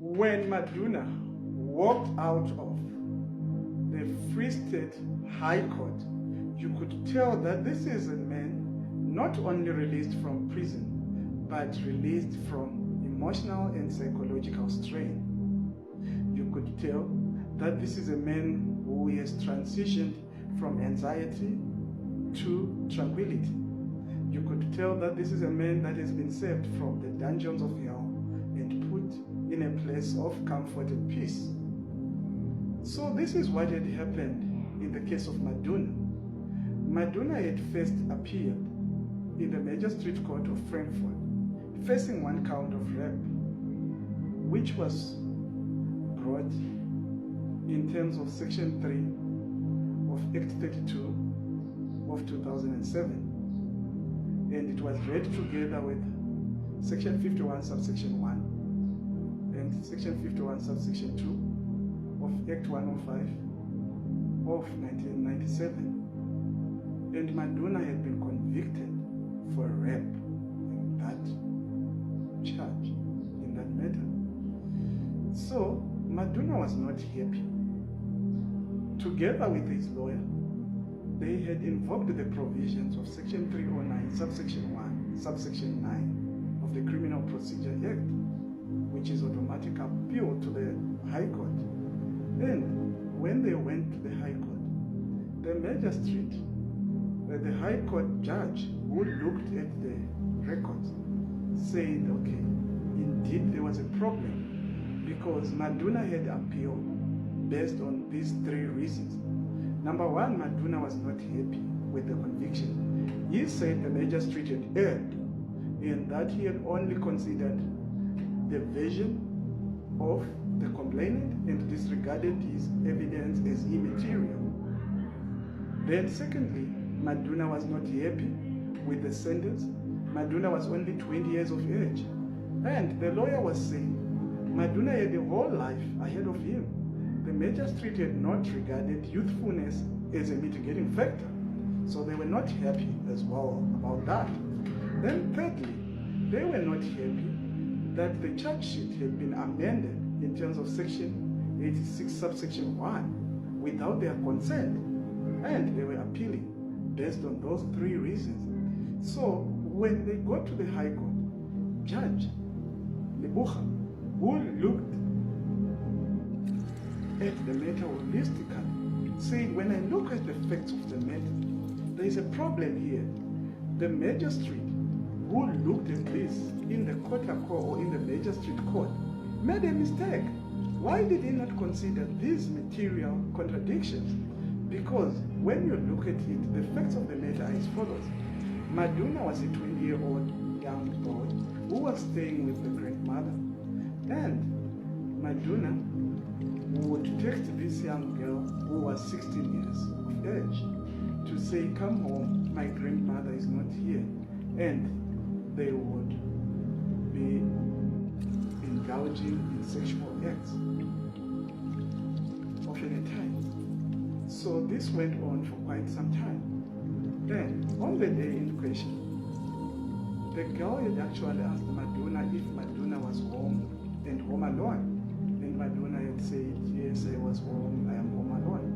When Maduna walked out of the Free State High Court, you could tell that this is a man not only released from prison, but released from emotional and psychological strain. You could tell that this is a man who has transitioned from anxiety to tranquility. You could tell that this is a man that has been saved from the dungeons of hell and put in a place of comfort and peace. So this is what had happened in the case of Maduna. Maduna had first appeared in the Magistrate Court of Frankfurt, facing one count of rape, which was brought in terms of Section 3 of Act 32 of 2007. And it was read together with Section 51 subsection 1 and Section 51 subsection 2 of Act 105 of 1997. And Maduna had been convicted for rape in that charge, in that matter. So Maduna was not happy. Together with his lawyer, they had invoked the provisions of Section 309, subsection 1, subsection 9 of the Criminal Procedure Act, which is automatic appeal to the High Court. And when they went to the High Court, the magistrate, the High Court judge who looked at the records, said, okay, indeed there was a problem because Maduna had appealed based on these three reasons. Number one, Maduna was not happy with the conviction. He said the magistrate had erred in that he had only considered the version of the complainant and disregarded his evidence as immaterial. Then secondly, Maduna was not happy with the sentence. Maduna was only 20 years of age. And the lawyer was saying, Maduna had a whole life ahead of him. The magistrate had not regarded youthfulness as a mitigating factor. So they were not happy as well about that. Then thirdly, they were not happy that the charge sheet had been amended in terms of Section 86 subsection 1 without their consent. And they were appealing based on those three reasons. So when they got to the High Court, Judge Lebucha, who looked at the matter holistically, said, when I look at the facts of the matter, there is a problem here. The magistrate who looked at this in the court or in the magistrate court made a mistake. Why did he not consider these material contradictions? Because when you look at it, the facts of the matter are as follows. Maduna was a 20-year-old young boy who was staying with the grandmother. And Maduna would text this young girl who was 16 years of age to say, come home, my grandmother is not here. And they would be indulging in sexual acts often at times. So this went on for quite some time. Then, on the day in question, the girl had actually asked Maduna if Maduna was home and home alone. And Maduna had said, yes, I was home, I am home alone.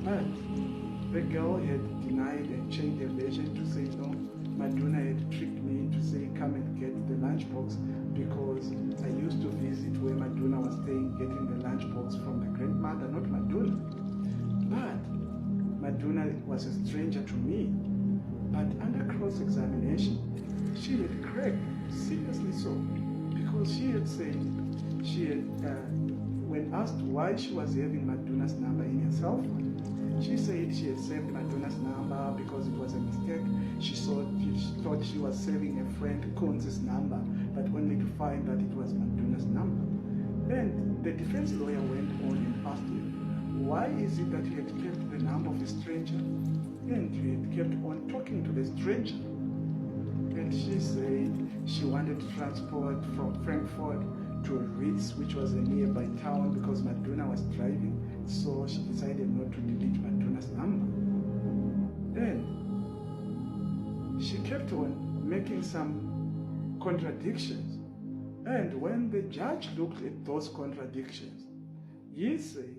But the girl had denied and changed her version to say, no, Maduna had tricked me to say, come and get the lunchbox because I used to visit where Maduna was staying, getting the lunchbox from the grandmother, not Maduna. But Maduna was a stranger to me. But under cross-examination, she had cracked, seriously so, because she had said, when asked why she was having Maduna's number in her cell phone, she said she had saved Maduna's number because it was a mistake. She thought she was saving a friend Kunz's number, but only to find that it was Maduna's number. And the defense lawyer went on and asked him, why is it that you had kept the number of a stranger and you had kept on talking to the stranger? And she said she wanted to transport from Frankfurt to Ritz, which was a nearby town, because Maduna was driving, so she decided not to delete Maduna's number. Then she kept on making some contradictions And when the judge looked at those contradictions, he said,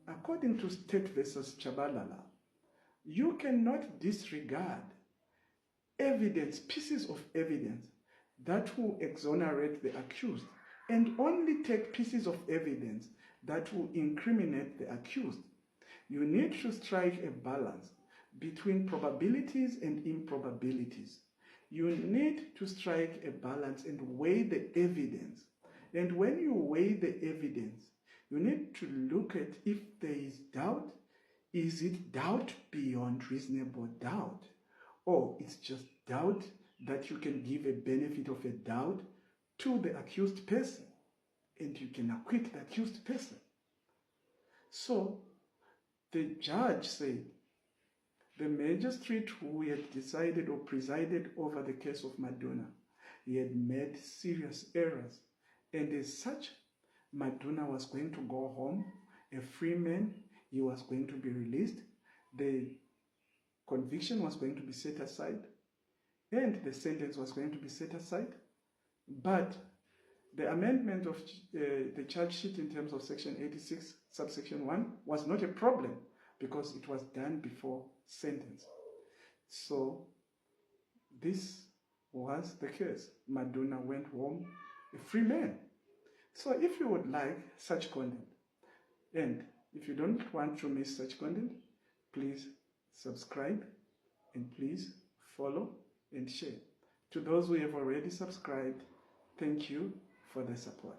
according to State versus Chabalala, you cannot disregard evidence, pieces of evidence that will exonerate the accused, and only take pieces of evidence that will incriminate the accused. You need to strike a balance between probabilities and improbabilities. You need to strike a balance and weigh the evidence. And when you weigh the evidence, you need to look at if there is doubt. Is it doubt beyond reasonable doubt? Or it's just doubt that you can give a benefit of a doubt to the accused person and you can acquit the accused person. So the judge said the magistrate who had decided or presided over the case of Maduna, he had made serious errors, and as such, Maduna was going to go home a free man. He was going to be released. The conviction was going to be set aside, and the sentence was going to be set aside. But the amendment of the charge sheet in terms of section 86, subsection 1, was not a problem because it was done before sentence. So this was the case. Maduna went home a free man. So if you would like such content, and if you don't want to miss such content, please subscribe and please follow and share. To those who have already subscribed, thank you for the support.